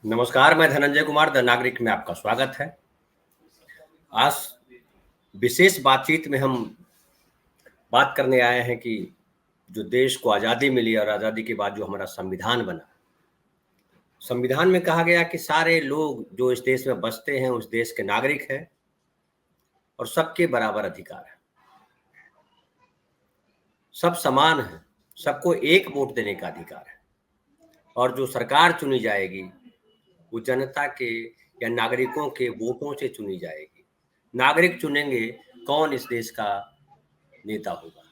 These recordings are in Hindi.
नमस्कार, मैं धनंजय कुमार द नागरिक में आपका स्वागत है। आज विशेष बातचीत में हम बात करने आए हैं कि जो देश को आज़ादी मिली और आज़ादी के बाद जो हमारा संविधान बना, संविधान में कहा गया कि सारे लोग जो इस देश में बसते हैं उस देश के नागरिक हैं और सबके बराबर अधिकार है। सब समान हैं, सबको एक वोट देने का अधिकार है और जो सरकार चुनी जाएगी वो जनता के या नागरिकों के वोटों से चुनी जाएगी। नागरिक चुनेंगे कौन इस देश का नेता होगा,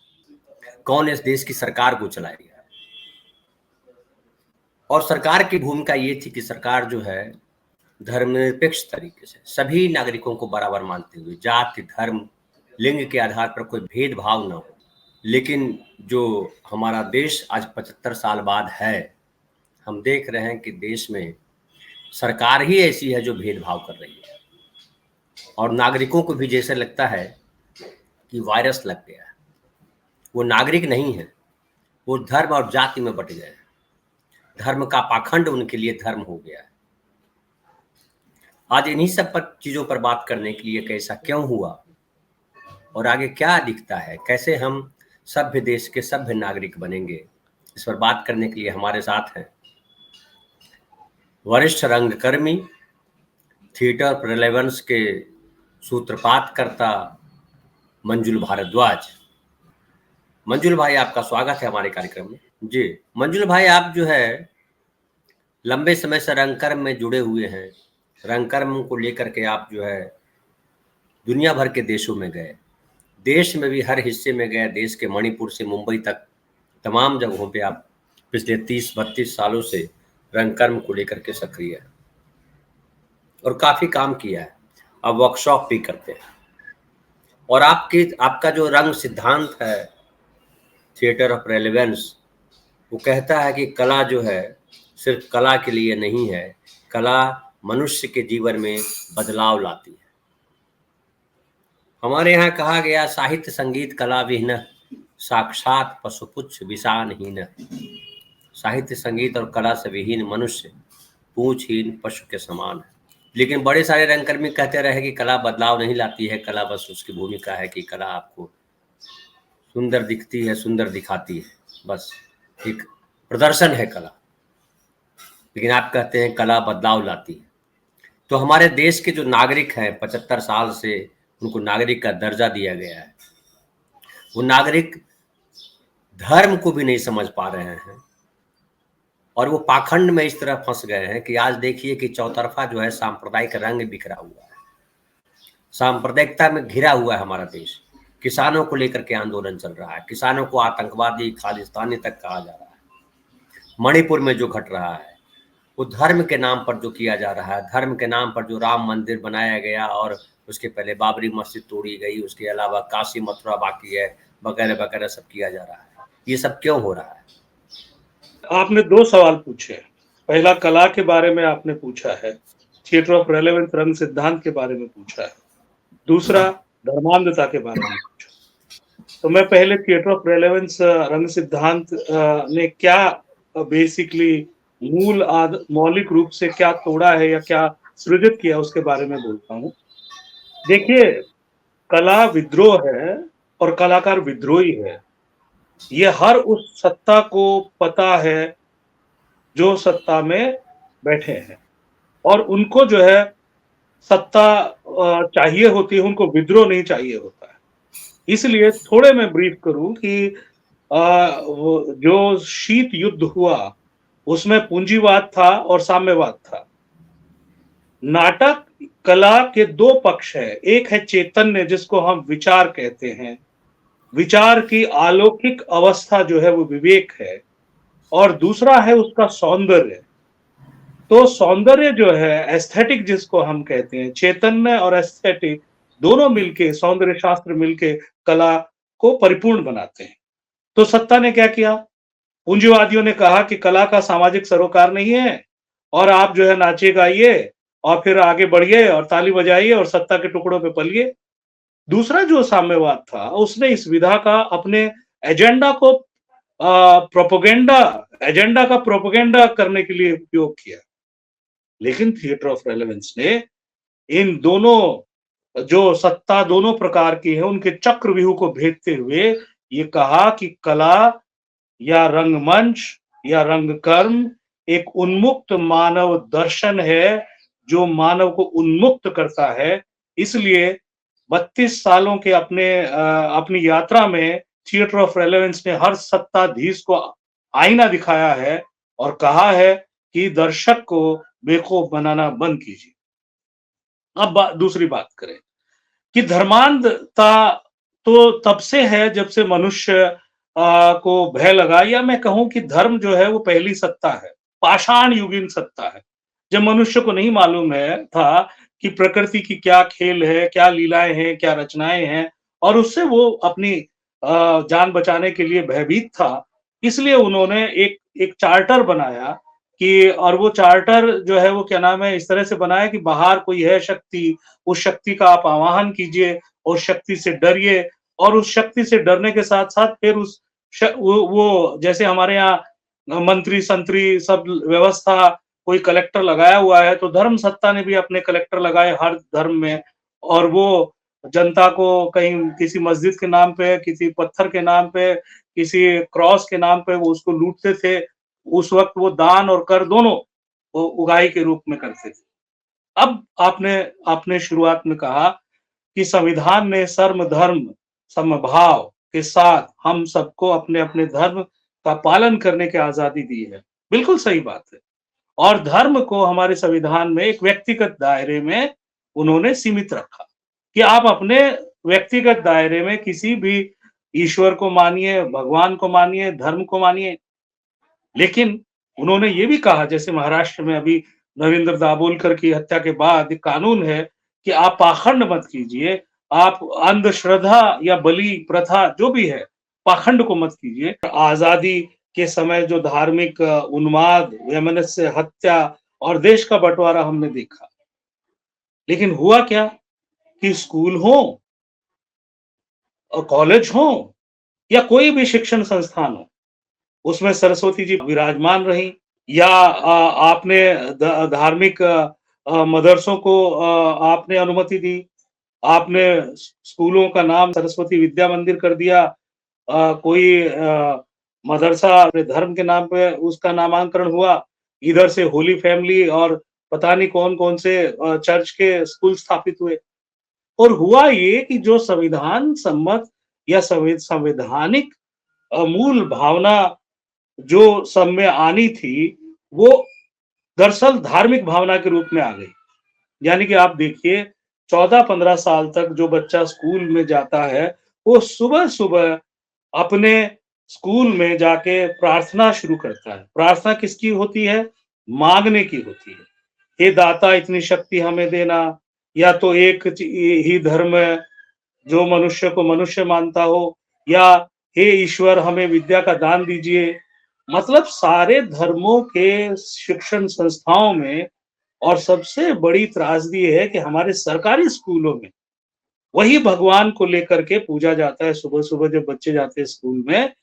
कौन इस देश की सरकार को चलाएगा। और सरकार की भूमिका ये थी कि सरकार जो है धर्मनिरपेक्ष तरीके से सभी नागरिकों को बराबर मानते हुए जाति, धर्म, लिंग के आधार पर कोई भेदभाव न हो। लेकिन जो हमारा देश आज 75 साल बाद है, हम देख रहे हैं कि देश में सरकार ही ऐसी है जो भेदभाव कर रही है और नागरिकों को भी जैसे लगता है कि वायरस लग गया है। वो नागरिक नहीं है, वो धर्म और जाति में बट गए हैं। धर्म का पाखंड उनके लिए धर्म हो गया है। आज इन्हीं सब पर चीज़ों पर बात करने के लिए कैसा क्यों हुआ और आगे क्या दिखता है, कैसे हम सभ्य देश के सभ्य नागरिक बनेंगे, इस पर बात करने के लिए हमारे साथ हैं वरिष्ठ रंगकर्मी, थिएटर प्रेलेवेंस के सूत्रपातकर्ता मंजुल भारद्वाज। मंजुल भाई, आपका स्वागत है हमारे कार्यक्रम में। जी मंजुल भाई, आप जो है लंबे समय से रंगकर्म में जुड़े हुए हैं। रंगकर्म को लेकर के आप जो है दुनिया भर के देशों में गए, देश में भी हर हिस्से में गए, देश के मणिपुर से मुंबई तक तमाम जगहों पे आप पिछले 30-32 सालों से रंगकर्म को लेकर के सक्रिय है और काफ़ी काम किया है। अब वर्कशॉप भी करते हैं और आपका जो रंग सिद्धांत है थिएटर ऑफ रेलेवेंस, वो कहता है कि कला जो है सिर्फ कला के लिए नहीं है, कला मनुष्य के जीवन में बदलाव लाती है। हमारे यहाँ कहा गया साहित्य संगीत कला विहीन साक्षात पशुपुच्छ विषानहीन। साहित्य संगीत और कला से विहीन मनुष्य पूंछहीन पशु के समान है। लेकिन बड़े सारे रंगकर्मी कहते रहे कि कला बदलाव नहीं लाती है, कला बस उसकी भूमिका है कि कला आपको सुंदर दिखती है, सुंदर दिखाती है, बस एक प्रदर्शन है कला। लेकिन आप कहते हैं कला बदलाव लाती है। तो हमारे देश के जो नागरिक हैं 75 साल से उनको नागरिक का दर्जा दिया गया है, वो नागरिक धर्म को भी नहीं समझ पा रहे हैं और वो पाखंड में इस तरह फंस गए हैं कि आज देखिए कि चौतरफा जो है सांप्रदायिक रंग बिखरा हुआ है, सांप्रदायिकता में घिरा हुआ है हमारा देश। किसानों को लेकर के आंदोलन चल रहा है, किसानों को आतंकवादी खालिस्तानी तक कहा जा रहा है। मणिपुर में जो घट रहा है वो धर्म के नाम पर जो किया जा रहा है, धर्म के नाम पर जो राम मंदिर बनाया गया और उसके पहले बाबरी मस्जिद तोड़ी गई, उसके अलावा काशी मथुरा बाकी है, वगैरह वगैरह सब किया जा रहा है। ये सब क्यों हो रहा है? आपने दो सवाल पूछे। पहला कला के बारे में आपने पूछा है, थिएटर ऑफ रेलेवेंस रंग सिद्धांत के बारे में पूछा है, दूसरा धर्मांधता के बारे में पूछा। तो मैं पहले थिएटर ऑफ रेलेवेंस रंग सिद्धांत ने क्या बेसिकली मौलिक रूप से क्या तोड़ा है या क्या सृजित किया उसके बारे में बोलता हूँ। देखिए, कला विद्रोह है और कलाकार विद्रोही है। ये हर उस सत्ता को पता है जो सत्ता में बैठे हैं और उनको जो है सत्ता चाहिए होती है, उनको विद्रोह नहीं चाहिए होता है। इसलिए थोड़े मैं ब्रीफ करूं कि जो शीत युद्ध हुआ उसमें पूंजीवाद था और साम्यवाद था। नाटक कला के दो पक्ष है, एक है चैतन्य जिसको हम विचार कहते हैं, विचार की अलौकिक अवस्था जो है वो विवेक है, और दूसरा है उसका सौंदर्य। तो सौंदर्य जो है एस्थेटिक जिसको हम कहते हैं, चैतन्य और एस्थेटिक दोनों मिलके, सौंदर्य शास्त्र मिलके कला को परिपूर्ण बनाते हैं। तो सत्ता ने क्या किया? पूंजीवादियों ने कहा कि कला का सामाजिक सरोकार नहीं है और आप जो है नाचिए गाइए और फिर आगे बढ़िए और ताली बजाइए और सत्ता के टुकड़ों पे पलिए। दूसरा जो साम्यवाद था उसने इस विधा का अपने एजेंडा को एजेंडा का प्रोपेगेंडा करने के लिए उपयोग किया। लेकिन थिएटर ऑफ रेलेवेंस ने इन दोनों जो सत्ता दोनों प्रकार की है उनके चक्रव्यूह को भेदते हुए ये कहा कि कला या रंगमंच या रंगकर्म एक उन्मुक्त मानव दर्शन है जो मानव को उन्मुक्त करता है। इसलिए 32 सालों के अपनी यात्रा में थिएटर ऑफ रेलेवेंस ने हर सत्ताधीश को आईना दिखाया है और कहा है कि दर्शक को बेवकूफ बनाना बंद कीजिए। अब दूसरी बात करें कि धर्मांधता तो तब से है जब से मनुष्य को भय लगा, या मैं कहूं कि धर्म जो है वो पहली सत्ता है, पाषाण युगीन सत्ता है। जब मनुष्य को नहीं मालूम है था कि प्रकृति की क्या खेल है, क्या लीलाएं हैं, क्या रचनाएं हैं, और उससे वो अपनी जान बचाने के लिए भयभीत था। इसलिए उन्होंने एक एक चार्टर बनाया कि, और वो चार्टर जो है वो क्या नाम है, इस तरह से बनाया कि बाहर कोई है शक्ति, उस शक्ति का आप आवाहन कीजिए और शक्ति से डरिए, और उस शक्ति से डरने के साथ साथ फिर वो जैसे हमारे यहाँ मंत्री संतरी सब व्यवस्था, कोई कलेक्टर लगाया हुआ है, तो धर्म सत्ता ने भी अपने कलेक्टर लगाए हर धर्म में, और वो जनता को कहीं किसी मस्जिद के नाम पे, किसी पत्थर के नाम पे, किसी क्रॉस के नाम पे वो उसको लूटते थे। उस वक्त वो दान और कर दोनों वो उगाही के रूप में करते थे। अब आपने आपने शुरुआत में कहा कि संविधान ने सर्व धर्म समभाव के साथ हम सबको अपने अपने धर्म का पालन करने की आजादी दी है। बिल्कुल सही बात है। और धर्म को हमारे संविधान में एक व्यक्तिगत दायरे में उन्होंने सीमित रखा कि आप अपने व्यक्तिगत दायरे में किसी भी ईश्वर को मानिए, भगवान को मानिए, धर्म को मानिए। लेकिन उन्होंने ये भी कहा, जैसे महाराष्ट्र में अभी नरेंद्र दाभोलकर की हत्या के बाद एक कानून है कि आप पाखंड मत कीजिए, आप अंधश्रद्धा या बलि प्रथा जो भी है, पाखंड को मत कीजिए। आजादी के समय जो धार्मिक उन्माद, वैमनस्य, हत्या और देश का बंटवारा हमने देखा, लेकिन हुआ क्या कि स्कूल हो, कॉलेज हो, या कोई भी शिक्षण संस्थान हो, उसमें सरस्वती जी विराजमान रही, या आपने धार्मिक मदरसों को आपने अनुमति दी, आपने स्कूलों का नाम सरस्वती विद्या मंदिर कर दिया, कोई मदरसा अपने धर्म के नाम पे उसका नामांकरण हुआ, इधर से होली फैमिली और पता नहीं कौन कौन से चर्च के स्कूल स्थापित हुए। और हुआ ये कि जो संविधान सम्मत या संवैधानिक मूल भावना जो सब में आनी थी, वो दरअसल धार्मिक भावना के रूप में आ गई। यानी कि आप देखिए 14-15 साल तक जो बच्चा स्कूल में जाता है, वो सुबह-सुबह अपने स्कूल में जाके प्रार्थना शुरू करता है। प्रार्थना किसकी होती है? मांगने की होती है। हे दाता इतनी शक्ति हमें देना, या तो एक ही धर्म है जो मनुष्य को मनुष्य मानता हो, या हे ईश्वर हमें विद्या का दान दीजिए। मतलब सारे धर्मों के शिक्षण संस्थाओं में, और सबसे बड़ी त्रासदी है कि हमारे सरकारी स्कूलों में वही भगवान को लेकर के पूजा जाता है सुबह-सुबह जब बच्चे जाते हैं स्कूल में,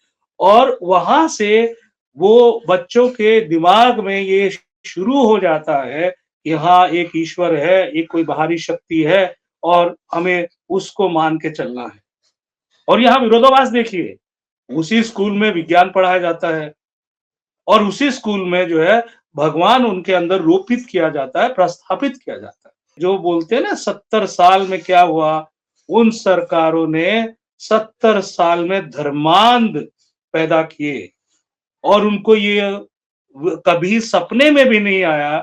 और वहां से वो बच्चों के दिमाग में ये शुरू हो जाता है कि हाँ एक ईश्वर है, एक कोई बाहरी शक्ति है और हमें उसको मान के चलना है। और यहाँ विरोधाभास देखिए, उसी स्कूल में विज्ञान पढ़ाया जाता है, और उसी स्कूल में जो है भगवान उनके अंदर रोपित किया जाता है, प्रस्थापित किया जाता है। जो बोलते हैं ना 70 साल में क्या हुआ, उन सरकारों ने 70 साल में धर्मांध पैदा किए, और उनको ये कभी सपने में भी नहीं आया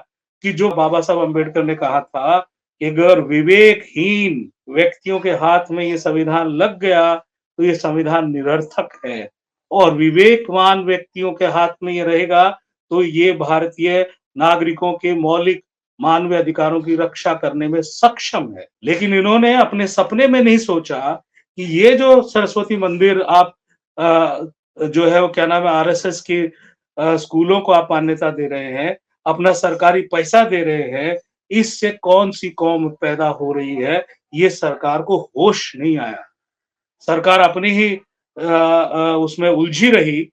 कि जो बाबा साहब अम्बेडकर ने कहा था कि अगर विवेकहीन व्यक्तियों के हाथ में ये संविधान लग गया तो ये संविधान निरर्थक है, और विवेकवान व्यक्तियों के हाथ में ये रहेगा तो ये भारतीय नागरिकों के मौलिक मानवीय अधिकारों की रक्षा करने में सक्षम है। लेकिन इन्होंने अपने सपने में नहीं सोचा कि ये जो सरस्वती मंदिर आप जो है वो क्या नाम है आरएसएस की स्कूलों को आप मान्यता दे रहे हैं, अपना सरकारी पैसा दे रहे हैं, इससे कौन सी कौम पैदा हो रही है, ये सरकार को होश नहीं आया। सरकार अपनी ही उसमें उलझी रही।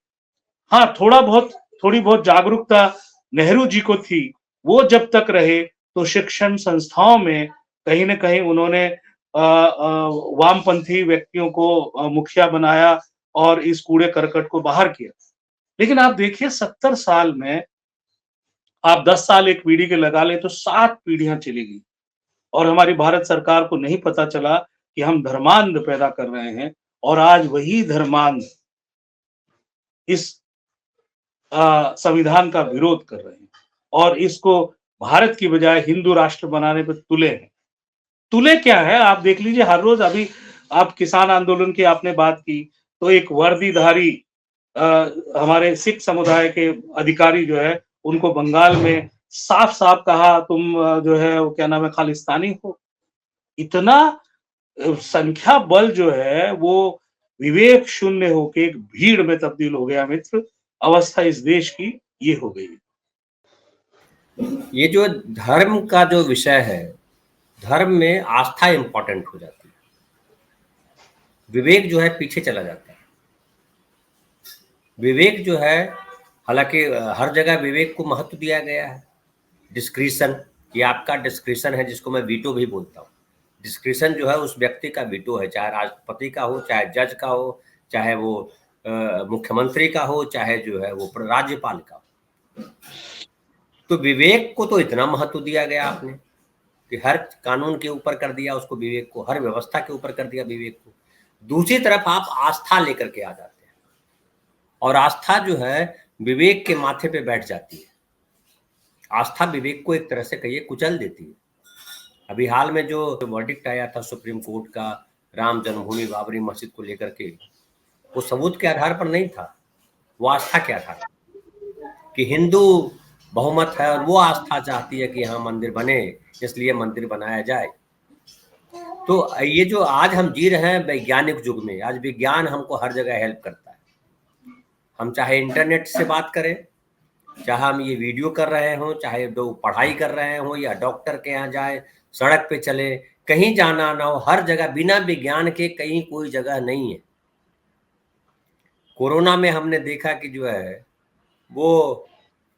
हाँ, थोड़ी बहुत जागरूकता नेहरू जी को थी वो जब तक रहे तो शिक्षण संस्थाओं में कहीं न कहीं उन्होंने वामपंथी व्यक्तियों को मुखिया बनाया और इस कूड़े-करकट को बाहर किया। लेकिन आप देखिए 70 साल में आप 10 साल एक पीढ़ी के लगा लें तो 7 पीढ़ियाँ चली गई और हमारी भारत सरकार को नहीं पता चला कि हम धर्मांध पैदा कर रहे हैं और आज वही धर्मांध इस संविधान का विरोध कर रहे हैं और इसको भारत की बजाय हिंदू राष्ट्र बनाने पे तुले हैं। तुले क्या है आप देख लीजिए हर रोज अभी आप किसान आंदोलन की आपने बात की तो एक वर्दीधारी अ, हमारे सिख समुदाय के अधिकारी जो है उनको बंगाल में साफ-साफ कहा तुम जो है वो क्या नाम है खालिस्तानी हो। इतना संख्या बल जो है वो विवेक शून्य होके एक भीड़ में तब्दील हो गया मित्र। अवस्था इस देश की ये हो गई। ये जो धर्म का जो विषय है, धर्म में आस्था इंपॉर्टेंट हो जाती है, विवेक जो है पीछे चला जाता है। विवेक जो है, हालांकि हर जगह विवेक को महत्व दिया गया है। डिस्क्रिशन, ये आपका डिस्क्रिशन है जिसको मैं वीटो भी बोलता हूँ। डिस्क्रिशन जो है उस व्यक्ति का वीटो है, चाहे राष्ट्रपति का हो, चाहे जज का हो, चाहे वो मुख्यमंत्री का हो, चाहे जो है वो राज्यपाल का हो। तो विवेक को तो इतना महत्व दिया गया आपने कि हर कानून के ऊपर कर दिया उसको, विवेक को हर व्यवस्था के ऊपर कर दिया विवेक को। दूसरी तरफ आप आस्था लेकर के आ जाते हैं और आस्था जो है विवेक के माथे पे बैठ जाती है। आस्था विवेक को एक तरह से कहिए कुचल देती है। अभी हाल में जो वर्डिक्ट आया था सुप्रीम कोर्ट का राम जन्मभूमि बाबरी मस्जिद को लेकर के, वो सबूत के आधार पर नहीं था, वो आस्था क्या था कि हिंदू बहुमत है और वो आस्था चाहती है कि हाँ मंदिर बने, इसलिए मंदिर बनाया जाए। तो ये जो आज हम जी रहे हैं वैज्ञानिक युग में, आज विज्ञान हमको हर जगह हेल्प करता है। हम चाहे इंटरनेट से बात करें, चाहे हम ये वीडियो कर रहे हों, चाहे दो पढ़ाई कर रहे हों या डॉक्टर के यहाँ जाए, सड़क पे चले, कहीं जाना ना हो, हर जगह बिना विज्ञान के कहीं कोई जगह नहीं है। कोरोना में हमने देखा कि जो है वो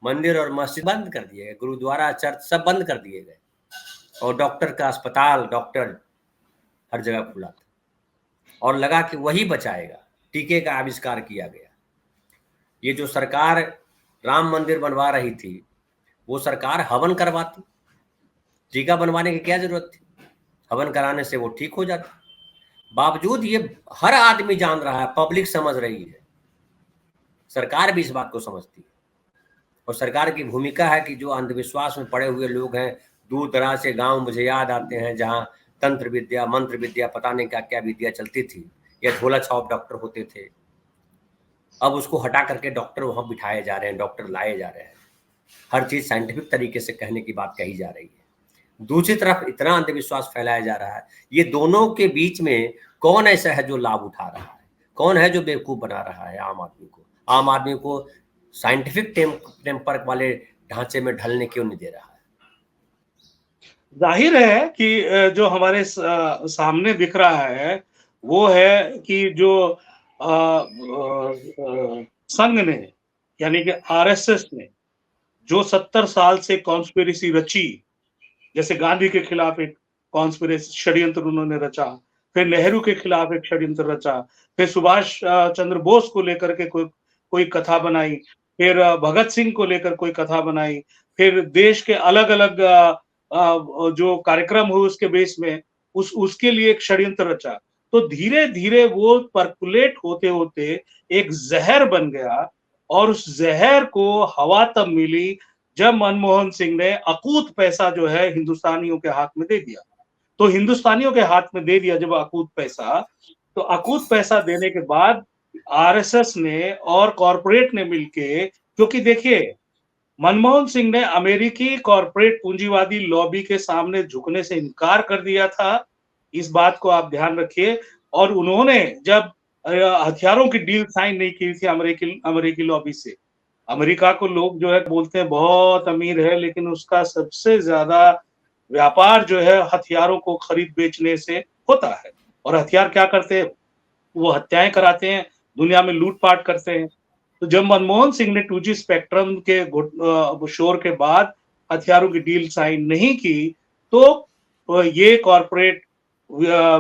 मंदिर और मस्जिद बंद कर दिए गए, गुरुद्वारा चर्च सब बंद कर दिए गए और डॉक्टर का अस्पताल, डॉक्टर हर जगह खुला था और लगा कि वही बचाएगा। टीके का आविष्कार किया गया। ये जो सरकार राम मंदिर बनवा रही थी, वो सरकार हवन करवाती, टीका बनवाने की क्या जरूरत थी? हवन कराने से वो ठीक हो जाता। बावजूद ये हर आदमी जान रहा है, पब्लिक समझ रही है, सरकार भी इस बात को समझती है और सरकार की भूमिका है कि जो अंधविश्वास में पड़े हुए लोग हैं, दूर दराज से गांव मुझे याद आते हैं जहां तंत्र विद्या, मंत्र विद्या, पता नहीं क्या क्या विद्या चलती थी या झोला छाप डॉक्टर होते थे, अब उसको हटा करके डॉक्टर वहां बिठाए जा रहे हैं, डॉक्टर लाए जा रहे हैं, हर चीज साइंटिफिक तरीके से कहने की बात कही जा रही है। दूसरी तरफ इतना अंधविश्वास फैलाया जा रहा है। ये दोनों के बीच में कौन ऐसा है जो लाभ उठा रहा है, कौन है जो बेवकूफ बना रहा है आम आदमी को? आम आदमी को साइंटिफिक टेम्पर वाले ढांचे में ढलने क्यों नहीं दे रहा है? जाहिर है कि जो हमारे सामने दिख रहा है वो है कि जो संघ ने यानी कि आरएसएस ने जो 70 साल से कॉन्स्पिरेसी रची, जैसे गांधी के खिलाफ एक कॉन्स्पिरेसी षड्यंत्र उन्होंने रचा, फिर नेहरू के खिलाफ एक षड्यंत्र रचा, फिर सुभाष चंद्र बोस को लेकर के कोई कथा बनाई, फिर भगत सिंह को लेकर कोई कथा बनाई, फिर देश के अलग अलग जो कार्यक्रम हुए उसके बेस में उसके लिए एक षड्यंत्र रचा। तो धीरे धीरे वो परकुलेट होते होते एक जहर बन गया और उस जहर को हवा तब मिली जब मनमोहन सिंह ने अकूत पैसा जो है हिंदुस्तानियों के हाथ में दे दिया। तो हिंदुस्तानियों के हाथ में दे दिया जब अकूत पैसा, तो अकूत पैसा देने के बाद आरएसएस ने और कॉरपोरेट ने मिलके, क्योंकि देखिए मनमोहन सिंह ने अमेरिकी कॉरपोरेट पूंजीवादी लॉबी के सामने झुकने से इनकार कर दिया था, इस बात को आप ध्यान रखिए। और उन्होंने जब हथियारों की डील साइन नहीं की थी अमेरिकी लॉबी से, अमेरिका को लोग जो है बोलते हैं बहुत अमीर है, लेकिन उसका सबसे ज्यादा व्यापार जो है हथियारों को खरीद बेचने से होता है। और हथियार क्या करते हैं? वो हत्याएं कराते हैं, दुनिया में लूटपाट करते हैं। तो जब मनमोहन सिंह ने 2G स्पेक्ट्रम के शोर के बाद हथियारों की डील साइन नहीं की, तो ये कॉरपोरेट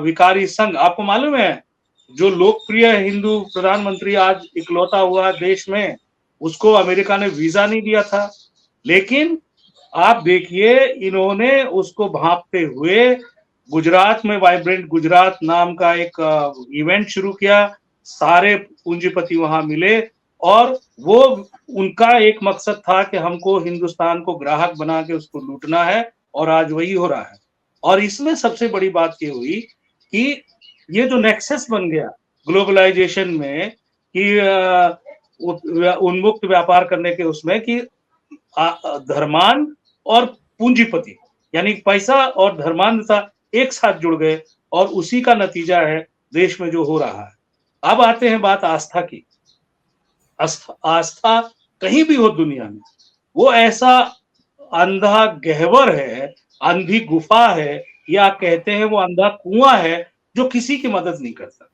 विकारी संघ, आपको मालूम है जो लोकप्रिय हिंदू प्रधानमंत्री आज इकलौता हुआ देश में, उसको अमेरिका ने वीजा नहीं दिया था, लेकिन आप देखिए इन्होंने उसको भांपते हुए गुजरात में वाइब्रेंट गुजरात नाम का एक इवेंट शुरू किया। सारे पूंजीपति वहां मिले और वो उनका एक मकसद था कि हमको हिंदुस्तान को ग्राहक बना के उसको लूटना है, और आज वही हो रहा है। और इसमें सबसे बड़ी बात ये हुई कि ये जो नेक्सस बन गया ग्लोबलाइजेशन में कि उन्मुक्त व्यापार करने के उसमें कि धर्मांध और पूंजीपति यानी पैसा और धर्मांधता एक साथ जुड़ गए, और उसी का नतीजा है देश में जो हो रहा है। अब आते हैं बात आस्था की। आस्था कहीं भी हो दुनिया में, वो ऐसा अंधा गहवर है, अंधी गुफा है, या कहते हैं वो अंधा कुआं है जो किसी की मदद नहीं करता।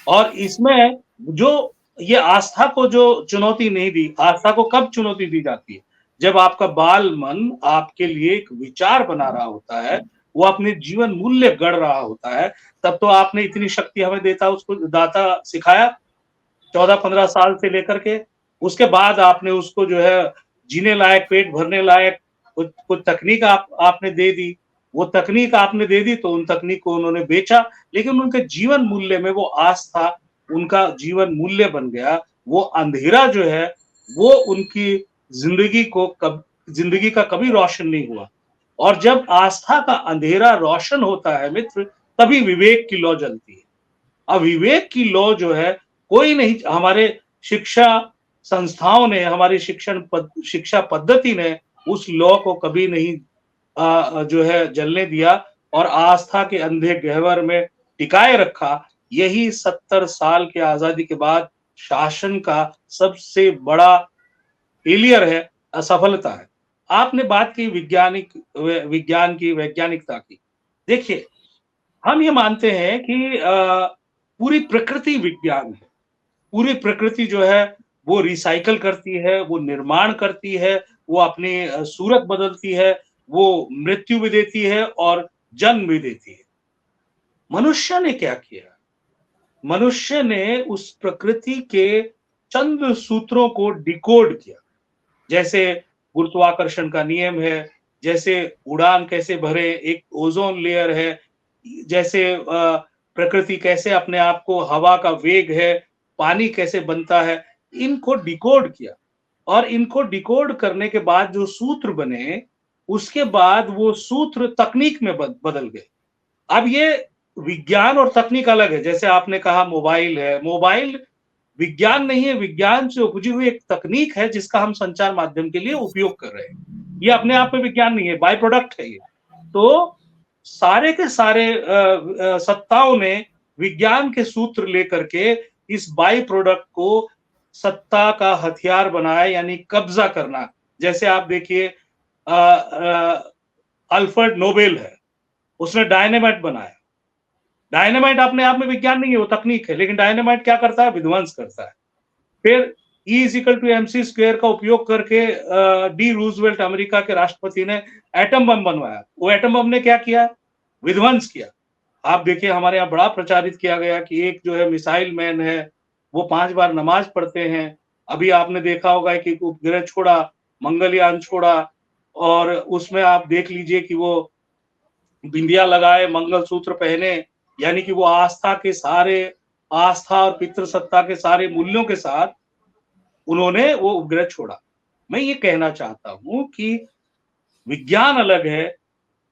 और इसमें जो ये आस्था को जो चुनौती नहीं दी, आस्था को कब चुनौती दी जाती है? जब आपका बाल मन आपके लिए एक विचार बना रहा होता है, वो अपने जीवन मूल्य गढ़ रहा होता है, तब तो आपने इतनी शक्ति हमें देता उसको दाता सिखाया 14-15 साल से लेकर के। उसके बाद आपने उसको जो है जीने लायक, पेट भरने लायक कुछ तकनीक आपने दे दी। वो तकनीक आपने दे दी तो उन तकनीक को उन्होंने बेचा, लेकिन उनके जीवन मूल्य में वो आस्था उनका जीवन मूल्य बन गया। वो अंधेरा जो है वो उनकी जिंदगी का कभी रोशन नहीं हुआ। और जब आस्था का अंधेरा रोशन होता है मित्र, तभी विवेक की लौ जलती है। अब विवेक की लौ जो है कोई नहीं, हमारे शिक्षा संस्थाओं ने, हमारी शिक्षा पद्धति ने उस लौ को कभी नहीं जो है जलने दिया और आस्था के अंधे गहवर में टिकाए रखा। यही 70 साल के आजादी के बाद शासन का सबसे बड़ा फेलियर है, असफलता है। आपने बात की विज्ञान की, वैज्ञानिकता की। देखिए, हम ये मानते हैं कि पूरी प्रकृति विज्ञान है। पूरी प्रकृति जो है वो रिसाइकल करती है, वो निर्माण करती है, वो अपनी सूरत बदलती है, वो मृत्यु भी देती है और जन्म भी देती है। मनुष्य ने क्या किया? मनुष्य ने उस प्रकृति के चंद सूत्रों को डिकोड किया। जैसे गुरुत्वाकर्षण का नियम है, जैसे उड़ान कैसे भरे, एक ओजोन लेयर है, जैसे प्रकृति कैसे अपने आप को, हवा का वेग है, पानी कैसे बनता है, इनको डिकोड किया। और इनको डिकोड करने के बाद जो सूत्र बने, उसके बाद वो सूत्र तकनीक में बदल गए। अब ये विज्ञान और तकनीक अलग है। जैसे आपने कहा मोबाइल है, मोबाइल विज्ञान नहीं है, विज्ञान से उपजी हुई एक तकनीक है जिसका हम संचार माध्यम के लिए उपयोग कर रहे हैं। ये अपने आप में विज्ञान नहीं है, बाय प्रोडक्ट है ये। तो सारे के सारे सत्ताओं ने विज्ञान के सूत्र लेकर के इस बाई प्रोडक्ट को सत्ता का हथियार बनाया, यानी कब्जा करना। जैसे आप देखिए अल्फ्रेड नोबेल है, उसने डायनामाइट बनाया। डायनामाइट अपने आप में विज्ञान नहीं है, वो तकनीक है, लेकिन डायनामाइट क्या करता है? विध्वंस करता है। फिर E=mc² का उपयोग करके डी रूजवेल्ट अमेरिका के राष्ट्रपति ने एटम बम बनवाया। वो एटम बम ने क्या किया? विध्वंस किया। आप देखिए हमारे यहाँ बड़ा प्रचारित किया गया कि एक जो है मिसाइल मैन है, वो 5 बार नमाज पढ़ते हैं। अभी आपने देखा होगा कि उपग्रह छोड़ा, मंगलयान छोड़ा, और उसमें आप देख लीजिए कि वो बिंदिया लगाए, मंगलसूत्र पहने, यानी कि वो आस्था और पितृसत्ता के सारे मूल्यों के साथ उन्होंने वो उपग्रह छोड़ा। मैं ये कहना चाहता हूं कि विज्ञान अलग है,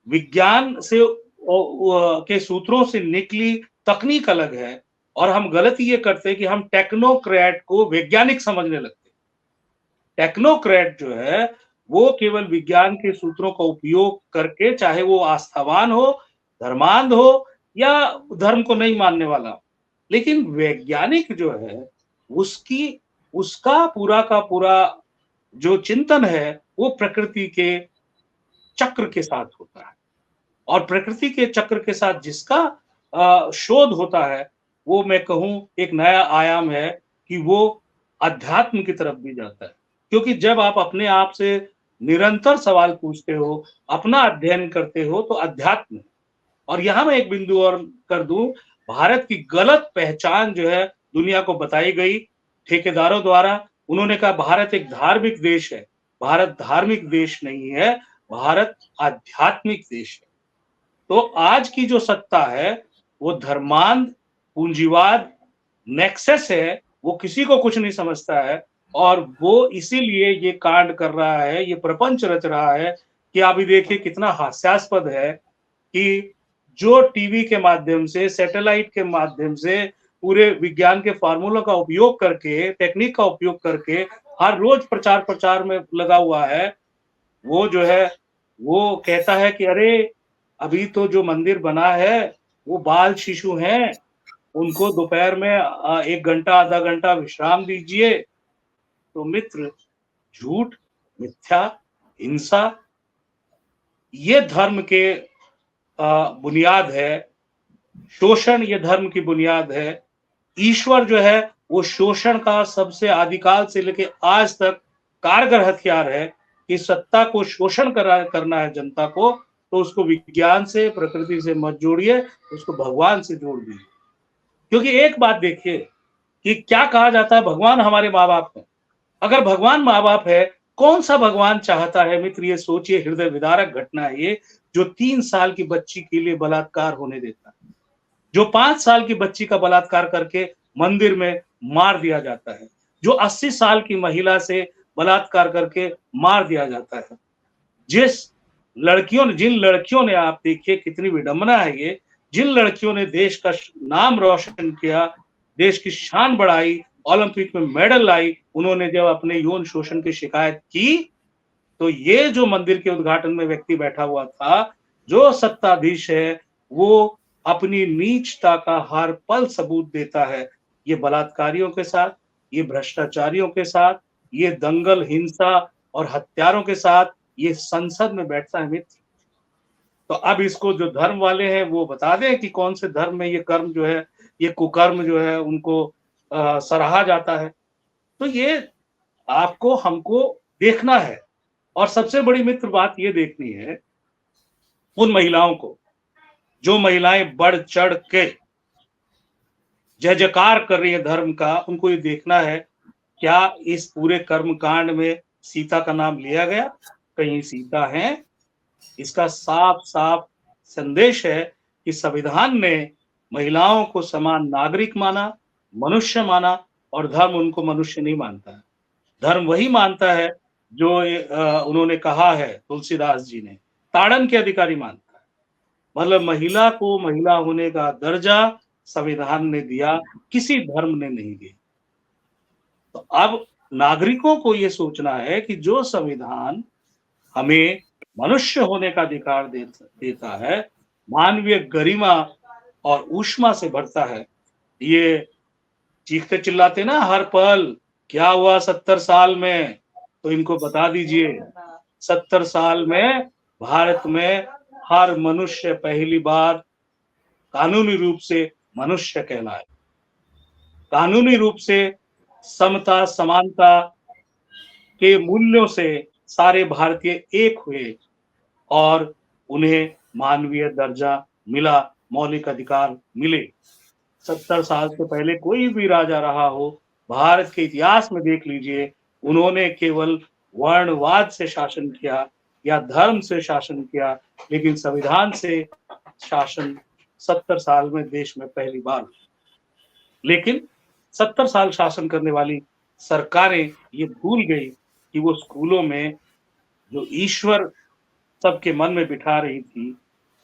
विज्ञान से के सूत्रों से निकली तकनीक अलग है, और हम गलती ये करते हैं कि हम टेक्नोक्रेट को वैज्ञानिक समझने लगते हैं। टेक्नोक्रेट जो है वो केवल विज्ञान के सूत्रों का उपयोग करके, चाहे वो आस्थावान हो, धर्मांध हो, या धर्म को नहीं मानने वाला, लेकिन वैज्ञानिक जो है उसका पूरा का पूरा जो चिंतन है वो प्रकृति के चक्र के साथ होता है। और प्रकृति के चक्र के साथ जिसका शोध होता है, वो मैं कहूं एक नया आयाम है कि वो अध्यात्म की तरफ भी जाता है। क्योंकि जब आप अपने आप से निरंतर सवाल पूछते हो, अपना अध्ययन करते हो तो अध्यात्म। और यहाँ मैं एक बिंदु और कर दूं, भारत की गलत पहचान जो है दुनिया को बताई गई ठेकेदारों द्वारा। उन्होंने कहा भारत एक धार्मिक देश है। भारत धार्मिक देश नहीं है, भारत आध्यात्मिक देश है। तो आज की जो सत्ता है वो धर्मांध, पूंजीवाद, नेक्सस है, वो किसी को कुछ नहीं समझता है। और वो इसीलिए ये कांड कर रहा है, ये प्रपंच रच रहा है कि अभी देखिए कितना हास्यास्पद है कि जो टीवी के माध्यम से, सैटेलाइट के माध्यम से, पूरे विज्ञान के फार्मूलों का उपयोग करके, टेक्निक का उपयोग करके हर रोज प्रचार प्रचार में लगा हुआ है, वो जो है वो कहता है कि अरे अभी तो जो मंदिर बना है वो बाल शिशु हैं, उनको दोपहर में 1 घंटा आधा घंटा विश्राम दीजिए। तो मित्र, झूठ, मिथ्या, हिंसा, ये धर्म के बुनियाद है। शोषण ये धर्म की बुनियाद है। ईश्वर जो है वो शोषण का सबसे आदिकाल से लेके आज तक कारगर हथियार है कि सत्ता को शोषण करना है जनता को, तो उसको विज्ञान से, प्रकृति से मत जोड़िए, उसको भगवान से जोड़ दीजिए। क्योंकि एक बात देखिए कि क्या कहा जाता है, भगवान हमारे माँ बाप है। अगर भगवान माँ बाप है, कौन सा भगवान चाहता है मित्र, ये सोचिए, हृदय विदारक घटना है ये, जो 3 साल की बच्ची के लिए बलात्कार होने देता है, जो 5 साल की बच्ची का बलात्कार करके मंदिर में मार दिया जाता है, जो 80 साल की महिला से बलात्कार करके मार दिया जाता है। जिन लड़कियों ने, आप देखिए कितनी विडंबना है ये, जिन लड़कियों ने देश का नाम रोशन किया, देश की शान बढ़ाई, ओलंपिक में मेडल लाई, उन्होंने जब अपने यौन शोषण की शिकायत की, तो ये जो मंदिर के उद्घाटन में व्यक्ति बैठा हुआ था, जो सत्ताधीश है, वो अपनी नीचता का हर पल सबूत देता है। ये बलात्कारियों के साथ, ये भ्रष्टाचारियों के साथ, ये दंगल, हिंसा और हत्यारों के साथ ये संसद में बैठता है मित्र। तो अब इसको जो धर्म वाले हैं वो बता दें कि कौन से धर्म में ये कर्म जो है, ये कुकर्म जो है उनको सराहा जाता है। तो ये आपको हमको देखना है। और सबसे बड़ी मित्र बात ये देखनी है उन महिलाओं को, जो महिलाएं बढ़ चढ़ के जय जयकार कर रही है धर्म का, उनको ये देखना है क्या इस पूरे कर्म कांड में सीता का नाम लिया गया? कहीं सीता है? इसका साफ साफ संदेश है कि संविधान ने महिलाओं को समान नागरिक माना, मनुष्य माना, और धर्म उनको मनुष्य नहीं मानता है। धर्म वही मानता है जो उन्होंने कहा है, तुलसीदास जी ने, ताड़न के अधिकारी मानता है। मतलब महिला को महिला होने का दर्जा संविधान ने दिया, किसी धर्म ने नहीं दिया। तो अब नागरिकों को ये सोचना है कि जो संविधान हमें मनुष्य होने का अधिकार देता है, मानवीय गरिमा और ऊष्मा से भरता है, ये चीखते चिल्लाते ना हर पल, क्या हुआ 70 साल में, तो इनको बता दीजिए 70 साल में भारत में हर मनुष्य पहली बार कानूनी रूप से मनुष्य कहलाए, कानूनी रूप से समता समानता के मूल्यों से सारे भारतीय एक हुए और उन्हें मानवीय दर्जा मिला, मौलिक अधिकार मिले। 70 साल से पहले कोई भी राजा रहा हो, भारत के इतिहास में देख लीजिए, उन्होंने केवल वर्णवाद से शासन किया या धर्म से शासन किया, लेकिन संविधान से शासन 70 साल में देश में पहली बार। लेकिन 70 साल शासन करने वाली सरकारें ये भूल गई कि वो स्कूलों में जो ईश्वर सबके मन में बिठा रही थी,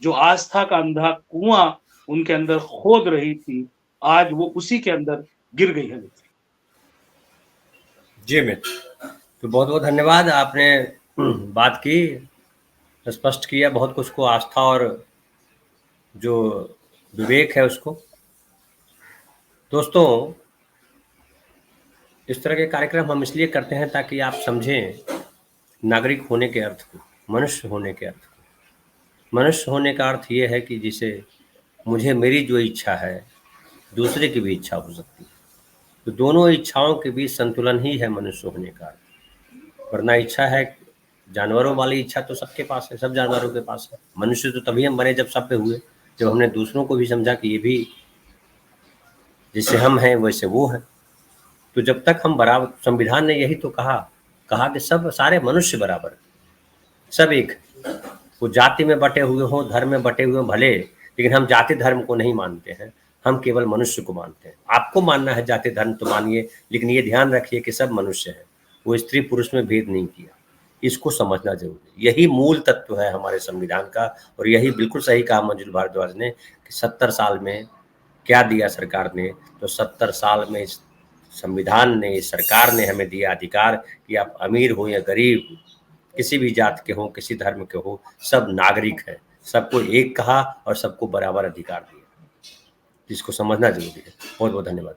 जो आस्था का अंधा कुआं उनके अंदर खोद रही थी, आज वो उसी के अंदर गिर गई है। जी मित्र, तो बहुत बहुत धन्यवाद, आपने बात की, स्पष्ट किया बहुत कुछ को, आस्था और जो विवेक है उसको। दोस्तों, इस तरह के कार्यक्रम हम इसलिए करते हैं ताकि आप समझें नागरिक होने के अर्थ को, मनुष्य होने के अर्थ को। मनुष्य होने का अर्थ ये है कि जिसे मुझे मेरी जो इच्छा है दूसरे की भी इच्छा हो सकती है, तो दोनों इच्छाओं के बीच संतुलन ही है मनुष्य होने का अर्थ। वरना इच्छा है जानवरों वाली इच्छा तो सबके पास है, सब जानवरों के पास है। मनुष्य तो तभी हम बने जब सभ्य हुए, जब हमने दूसरों को भी समझा कि ये भी जैसे हम हैं वैसे वो हैं। तो जब तक हम बराबर, संविधान ने यही तो कहा कि सब सारे मनुष्य बराबर, सब एक, वो जाति में बटे हुए हों, धर्म में बटे हुए हों भले, लेकिन हम जाति धर्म को नहीं मानते हैं, हम केवल मनुष्य को मानते हैं। आपको मानना है जाति धर्म तो मानिए, लेकिन ये ध्यान रखिए कि सब मनुष्य हैं, वो स्त्री पुरुष में भेद नहीं किया। इसको समझना जरूरी है, यही मूल तत्व है हमारे संविधान का। और यही बिल्कुल सही कहा मंजुल भारद्वाज ने कि 70 साल में क्या दिया सरकार ने, तो 70 साल में संविधान ने, इस सरकार ने हमें दिया अधिकार कि आप अमीर हो या गरीब, किसी भी जात के हो, किसी धर्म के हो, सब नागरिक हैं, सबको एक कहा और सबको बराबर अधिकार दिया, जिसको समझना जरूरी है। बहुत बहुत धन्यवाद।